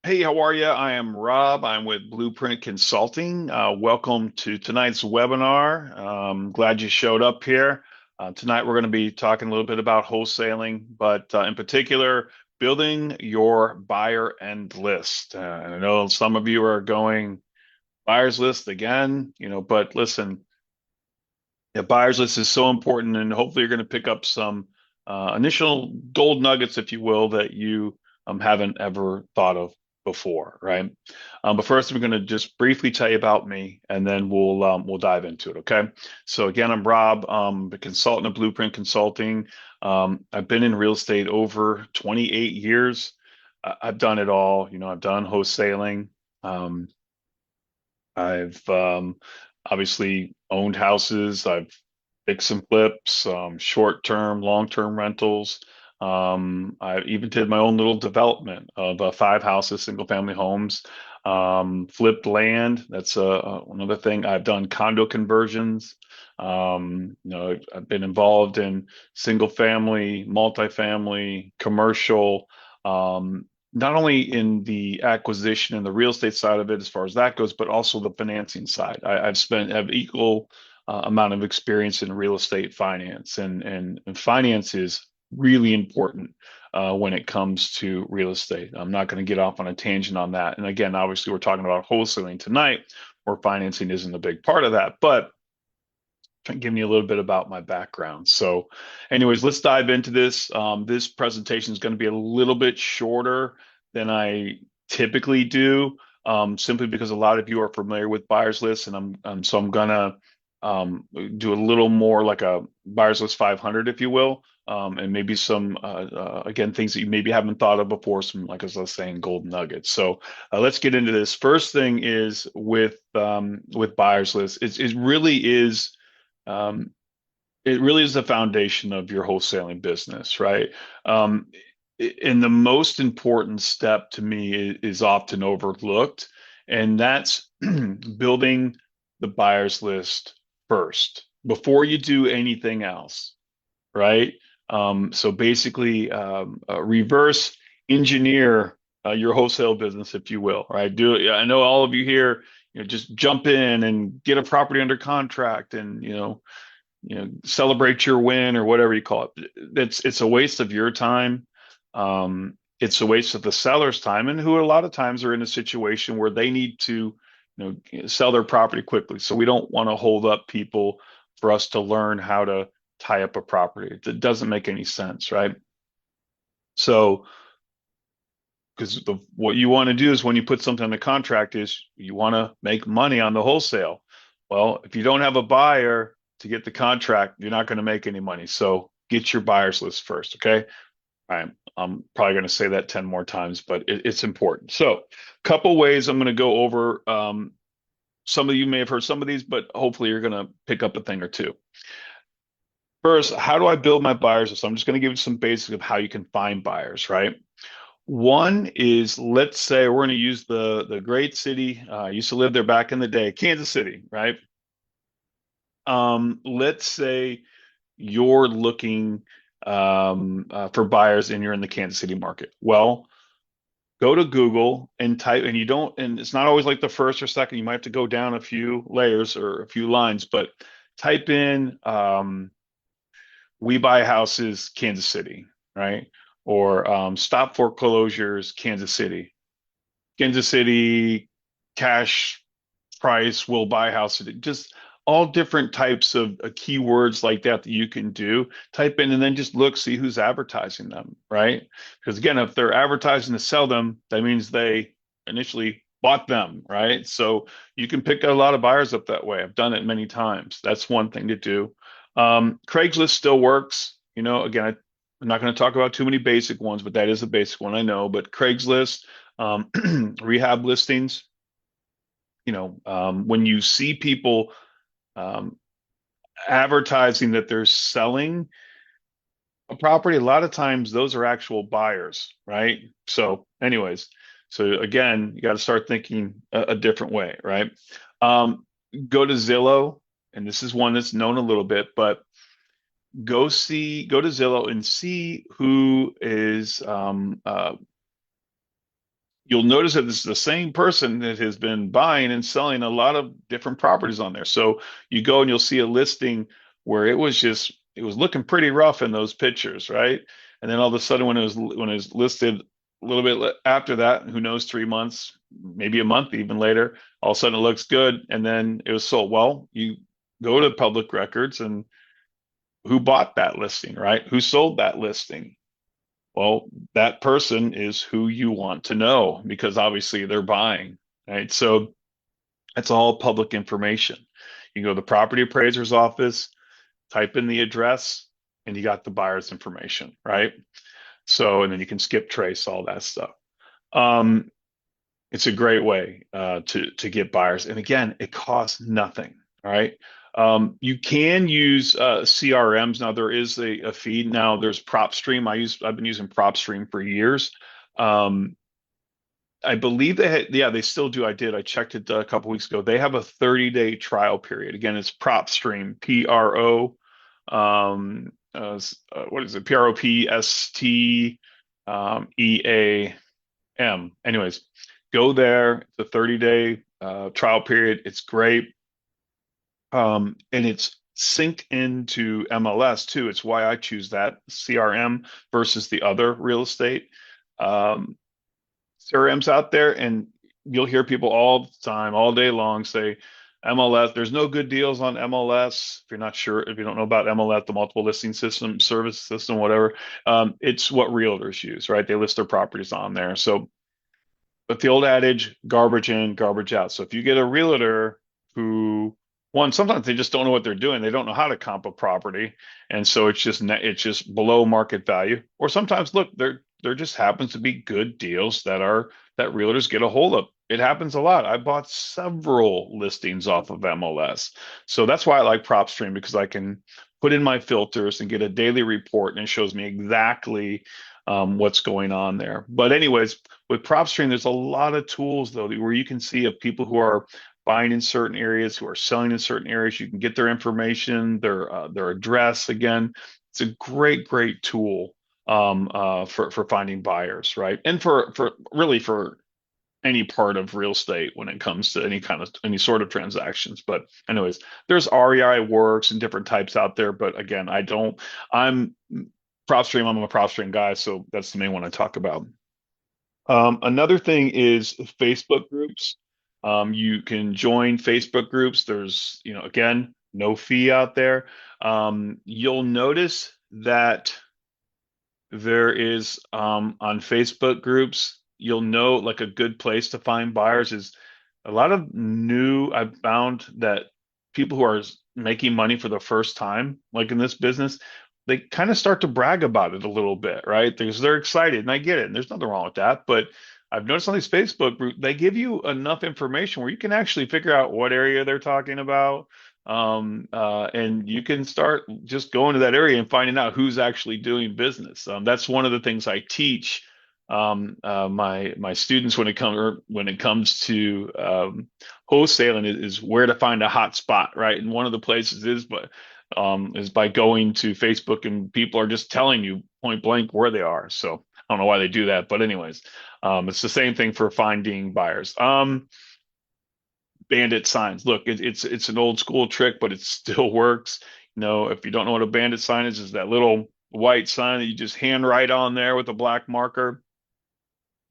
Hey, how are you? I am Rob. I'm with Blueprint Consulting. Welcome to tonight's webinar. Glad you showed up here. Tonight, we're going to be talking a little bit about wholesaling, but in particular, building your buyer end list. And I know some of you are going buyer's list again, but listen, a buyer's list is so important, and hopefully, you're going to pick up some initial gold nuggets, if you will, that you haven't ever thought of before, right? But first, I'm going to just briefly tell you about me, and then we'll dive into it. Okay. So again, I'm Rob, the consultant of Blueprint Consulting. I've been in real estate over 28 years. I've done it all. I've done wholesaling. Um, I've obviously owned houses. I've fixed and flips, short-term, long-term rentals. I even did my own little development of five houses, single-family homes. Flipped land. That's another thing. I've done condo conversions. I've been involved in single-family, multifamily, commercial. Not only in the acquisition and the real estate side of it, as far as that goes, but also the financing side. Have equal amount of experience in real estate finance, and finance is really important when it comes to real estate. I'm not going to get off on a tangent on that. And again, obviously, we're talking about wholesaling tonight, where financing isn't a big part of that, but giving you a little bit about my background. So, anyways, let's dive into this. This presentation is going to be a little bit shorter than I typically do, simply because a lot of you are familiar with buyers lists, and I'm gonna do a little more like a buyers list 500, if you will, and maybe some again things that you maybe haven't thought of before, some like as I was saying, gold nuggets. So let's get into this. First thing is with buyers lists, um, it really is the foundation of your wholesaling business, right? Um, and the most important step to me is often overlooked, and that's building the buyers list first before you do anything else, right? So basically, reverse engineer your wholesale business, if you will, right? I know all of you here, just jump in and get a property under contract, and celebrate your win or whatever you call it. It's a waste of your time. It's a waste of the seller's time, and who a lot of times are in a situation where they need to, sell their property quickly. So we don't want to hold up people for us to learn how to tie up a property. It doesn't make any sense, right? So, because what you want to do is when you put something on the contract is you want to make money on the wholesale. Well, if you don't have a buyer to get the contract, you're not going to make any money. So get your buyers list first, okay? I'm probably going to say that 10 more times, but it's important. So, a couple ways I'm going to go over. Some of you may have heard some of these, but hopefully you're going to pick up a thing or two. First, how do I build my buyers list? I'm just going to give you some basics of how you can find buyers, right? One is, let's say we're going to use the great city. I used to live there back in the day, Kansas City, right? Let's say you're looking for buyers and you're in the Kansas City market. Well, go to Google and type, and it's not always like the first or second. You might have to go down a few layers or a few lines, but type in "We Buy Houses, Kansas City," right? Or "Stop Foreclosures, Kansas City." Kansas City, cash price, will buy house. Just all different types of keywords like that you can do. Type in and then just look, see who's advertising them, right? Because again, if they're advertising to sell them, that means they initially bought them, right? So you can pick a lot of buyers up that way. I've done it many times. That's one thing to do. Craigslist still works. Again, I'm not going to talk about too many basic ones, but that is a basic one I know. But Craigslist, um, rehab listings, when you see people um, advertising that they're selling a property, a lot of times those are actual buyers, right? So, anyways, so again, you got to start thinking a different way, right? Um, Go to Zillow, and this is one that's known a little bit, but go to Zillow and see who is you'll notice that it's the same person that has been buying and selling a lot of different properties on there. So you go and you'll see a listing where it was looking pretty rough in those pictures, right? And then all of a sudden when it was listed a little bit after that, who knows, 3 months, maybe a month even later, all of a sudden it looks good and then it was sold. Well, you go to public records and who bought that listing, right? Who sold that listing? Well, that person is who you want to know because obviously they're buying, right? So it's all public information. You can go to the property appraiser's office, type in the address, and you got the buyer's information, right? So, and then you can skip trace all that stuff. Um, it's a great way to get buyers. And again, it costs nothing. All right. You can use CRMs. Now there is a feed. Now there's PropStream. I've been using PropStream for years. Um, I believe they had, yeah, they still do. I checked it a couple weeks ago. They have a 30-day trial period. Again, it's PropStream, what is it? PROPSTEAM. Anyways, go there. It's a 30-day trial period. It's great. And it's synced into MLS too. It's why I choose that CRM versus the other real estate CRMs out there. And you'll hear people all the time, all day long say, MLS, there's no good deals on MLS. If you're not sure, if you don't know about MLS, the multiple listing system, service system, whatever, it's what realtors use, right? They list their properties on there. So but the old adage, garbage in, garbage out. So if you get a realtor who, one, sometimes they just don't know what they're doing. They don't know how to comp a property, and so it's just below market value. Or sometimes, look, there just happens to be good deals that realtors get a hold of. It happens a lot. I bought several listings off of MLS, so that's why I like PropStream because I can put in my filters and get a daily report, and it shows me exactly what's going on there. But anyways, with PropStream, there's a lot of tools though where you can see of people who are buying in certain areas, who are selling in certain areas. You can get their information, their address. Again, it's a great tool for finding buyers, right? And for really for any part of real estate when it comes to any sort of transactions. But anyways, there's REI works and different types out there. But again, I'm PropStream. I'm a PropStream guy, so that's the main one I talk about. Another thing is Facebook groups. You can join Facebook groups. There's, again, no fee out there. You'll notice that there is on Facebook groups, you'll know like a good place to find buyers is a lot of new, I've found that people who are making money for the first time, like in this business, they kind of start to brag about it a little bit, right? Because they're excited, and I get it, and there's nothing wrong with that. But I've noticed on these Facebook groups, they give you enough information where you can actually figure out what area they're talking about, and you can start just going to that area and finding out who's actually doing business. That's one of the things I teach my students when it comes to wholesaling is where to find a hot spot, right? And one of the places is by going to Facebook, and people are just telling you point blank where they are. So I don't know why they do that, but anyways, it's the same thing for finding buyers. Bandit signs. Look, it's an old school trick, but it still works. If you don't know what a bandit sign is that little white sign that you just hand write on there with a black marker.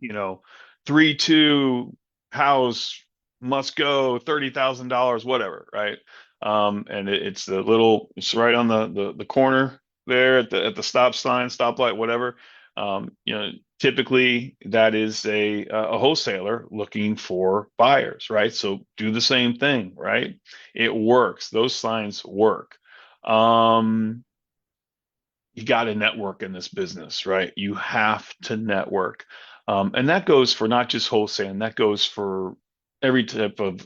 you know, 3-2 house must go $30,000, whatever, right? And it's right on the corner there at the stop sign, stoplight, whatever. Typically that is a wholesaler looking for buyers, right? So do the same thing, right? It works. Those signs work. You got to network in this business, right? You have to network. And that goes for not just wholesaling, that goes for every type of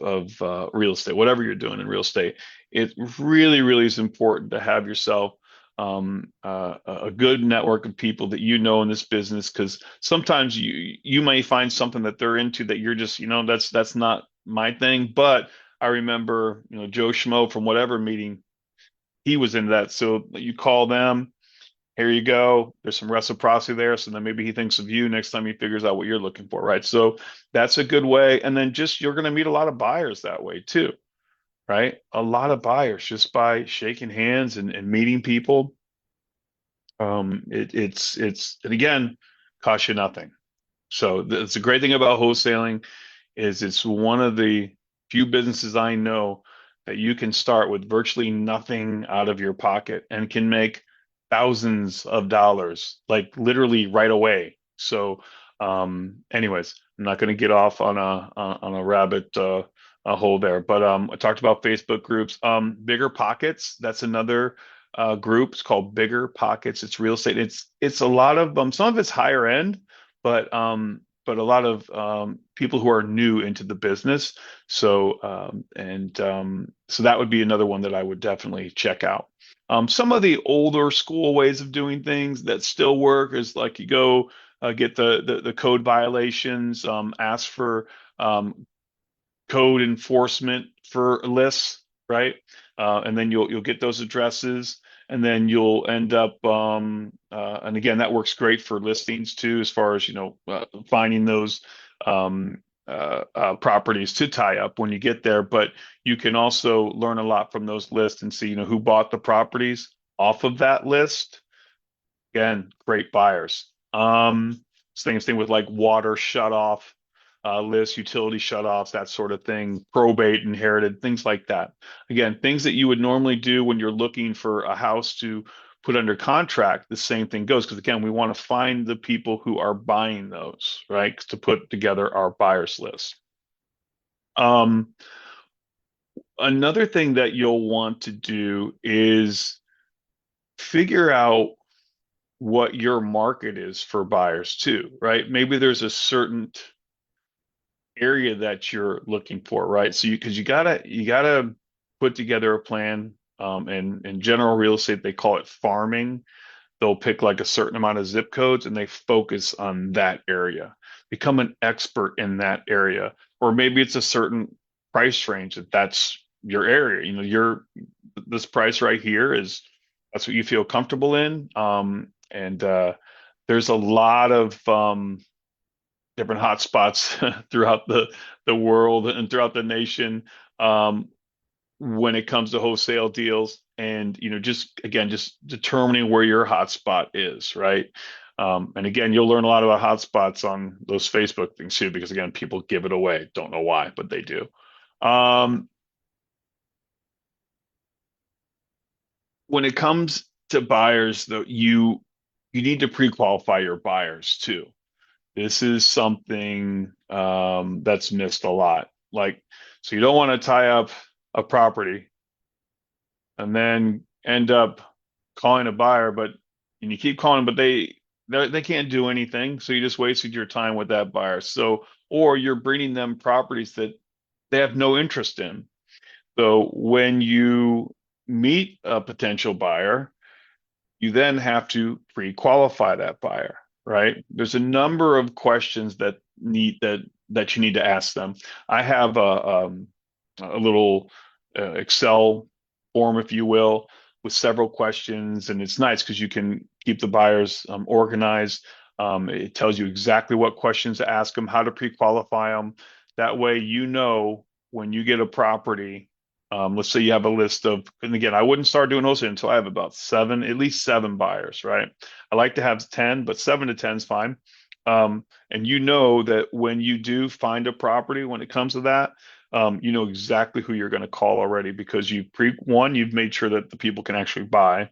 real estate, whatever you're doing in real estate. It really is important to have yourself a good network of people that you know in this business, because sometimes you may find something that they're into that you're just, that's not my thing. But I remember, Joe Schmo from whatever meeting, he was into that. So you call them here you go. There's some reciprocity there. So then maybe he thinks of you next time he figures out what you're looking for, right? So that's a good way. And then just you're going to meet a lot of buyers that way too, right? A lot of buyers just by shaking hands and meeting people. It's and again, costs you nothing. So that's the great thing about wholesaling is it's one of the few businesses I know that you can start with virtually nothing out of your pocket and can make thousands of dollars, like literally right away. So, anyways, I'm not going to get off on a rabbit a hole there, but I talked about Facebook groups. Bigger Pockets, that's another group. It's called Bigger Pockets. It's real estate. It's a lot of some of it's higher end, but a lot of people who are new into the business. So so that would be another one that I would definitely check out. Some of the older school ways of doing things that still work is like you go get the code violations, ask for code enforcement for lists, right? And then you'll get those addresses, and then you'll end up. And again, that works great for listings too, as far as finding those properties to tie up when you get there. But you can also learn a lot from those lists and see who bought the properties off of that list. Again, great buyers. Same thing with like water shut off lists, utility shutoffs, that sort of thing, probate, inherited, things like that. Again, things that you would normally do when you're looking for a house to put under contract, the same thing goes. Because again, we want to find the people who are buying those, right? To put together our buyers list. Um, Another thing that you'll want to do is figure out what your market is for buyers too, right? Maybe there's a certain area that you're looking for, right? So because you gotta put together a plan. And in general real estate, they call it farming. They'll pick like a certain amount of zip codes and they focus on that area. Become an expert in that area, or maybe it's a certain price range that's your area. Your this price right here is that's what you feel comfortable in. And there's a lot of different hotspots throughout the world and throughout the nation um, when it comes to wholesale deals. And just again, just determining where your hotspot is, right? And again, you'll learn a lot about hotspots on those Facebook things too, because again, people give it away. Don't know why, but they do. Um, when it comes to buyers, though, you need to pre-qualify your buyers too. This is something that's missed a lot. Like, so you don't want to tie up a property and then end up calling a buyer, but and you keep calling, but they can't do anything. So you just wasted your time with that buyer. So, or you're bringing them properties that they have no interest in. So when you meet a potential buyer, you then have to pre-qualify that buyer, right? There's a number of questions that you need to ask them. I have a little Excel form, if you will, with several questions, and it's nice because you can keep the buyers organized. It tells you exactly what questions to ask them, how to pre-qualify them. That way, when you get a property. Let's say you have a list of, and again, I wouldn't start doing wholesale until I have about seven, at least seven buyers, right? I like to have 10, but 7 to 10 is fine. And you know that when you do find a property, when it comes to that, you know exactly who you're going to call already because you've made sure that the people can actually buy.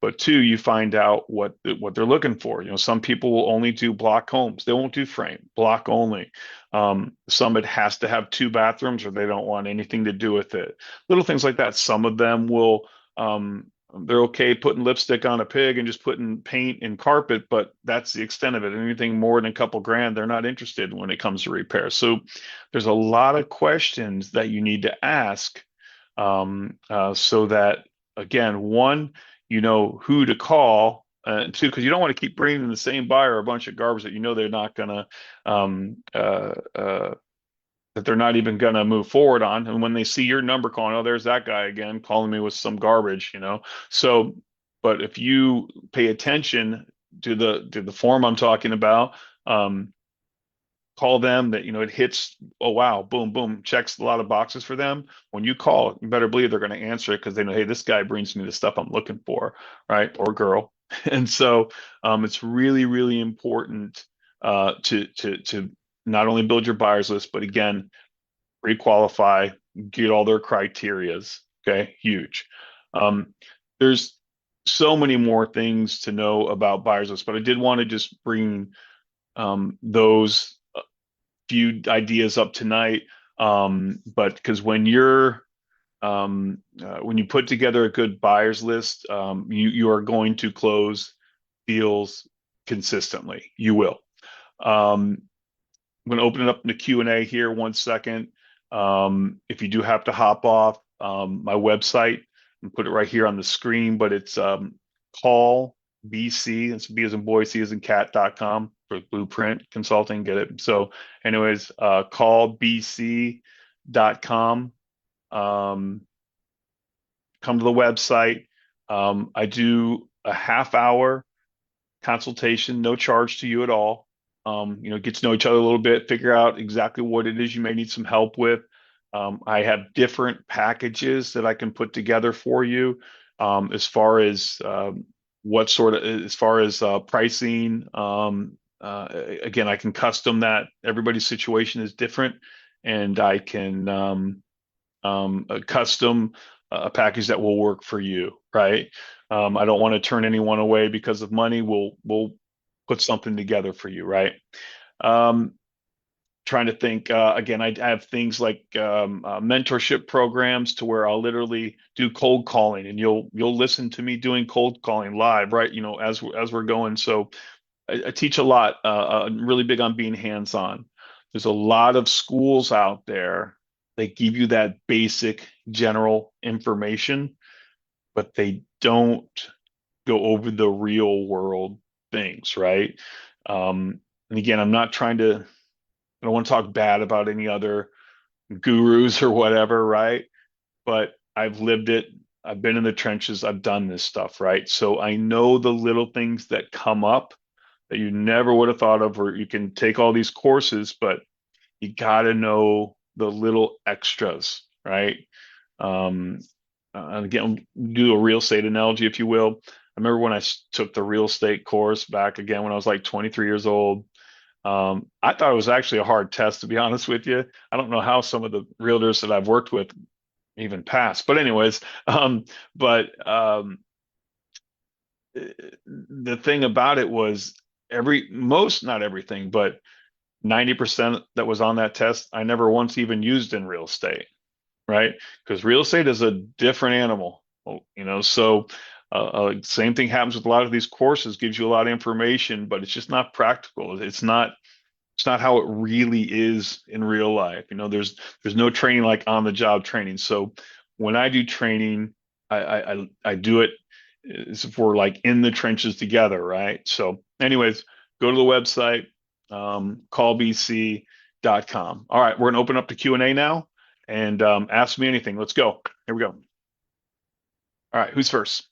But two, you find out what they're looking for. Some people will only do block homes. They won't do frame, block only. Some it has to have two bathrooms or they don't want anything to do with it. Little things like that. Some of them will they're okay putting lipstick on a pig and just putting paint and carpet, but that's the extent of it. Anything more than a couple grand, they're not interested when it comes to repair. So there's a lot of questions that you need to ask so that again, one, you know who to call, two, because you don't want to keep bringing the same buyer a bunch of garbage that they're not gonna um, uh, uh, that they're not even gonna move forward on. And when they see your number calling, oh, there's that guy again calling me with some garbage. So But if you pay attention to the form I'm talking about, um, call them that, it hits, oh wow, boom, boom, checks a lot of boxes for them. When you call, you better believe they're going to answer it because they know, hey, this guy brings me the stuff I'm looking for, right? Or girl. And so it's really, really important to not only build your buyers list, but again, pre-qualify, get all their criterias. Okay, huge. Um, there's so many more things to know about buyers list, but I did want to just bring those few ideas up tonight. But because when you put together a good buyers list, you are going to close deals consistently. You will. Um, I'm going to open it up in the Q&A here 1 second. If you do have to hop off, my website, and put it right here on the screen, but it's call BC, it's B as in boy, C as in cat.com for Blueprint Consulting, get it? So anyways, call BC.com. Come to the website. I do a half-hour consultation, no charge to you at all. Get to know each other a little bit, figure out exactly what it is you may need some help with. I have different packages that I can put together for you as far as as far as pricing. Again, I can custom that. Everybody's situation is different, and I can custom a package that will work for you, right? I don't want to turn anyone away because of money. We'll put something together for you, right? Um, Trying to think again. I have things like mentorship programs to where I'll literally do cold calling, and you'll listen to me doing cold calling live, right? As we're going. So I teach a lot. I'm really big on being hands-on. There's a lot of schools out there that give you that basic general information, but they don't go over the real world things, right? And again, I don't want to talk bad about any other gurus or whatever, right? But I've lived it. I've been in the trenches. I've done this stuff, right? So I know the little things that come up that you never would have thought of, or you can take all these courses, but you got to know the little extras, right? Um, and again, do a real estate analogy, if you will. I remember when I took the real estate course back again when I was like 23 years old. I thought it was actually a hard test, to be honest with you. I don't know how some of the realtors that I've worked with even passed, but anyways, but the thing about it was not everything, but 90% that was on that test, I never once even used in real estate, right? Because real estate is a different animal, so same thing happens with a lot of these courses, gives you a lot of information, but it's just not practical. It's not how it really is in real life. There's no training like on the job training. So when I do training, I do it as if we're like in the trenches together, right? So anyways, go to the website, callbc.com. All right, we're gonna open up the Q&A now and ask me anything. Let's go. Here we go. All right, who's first?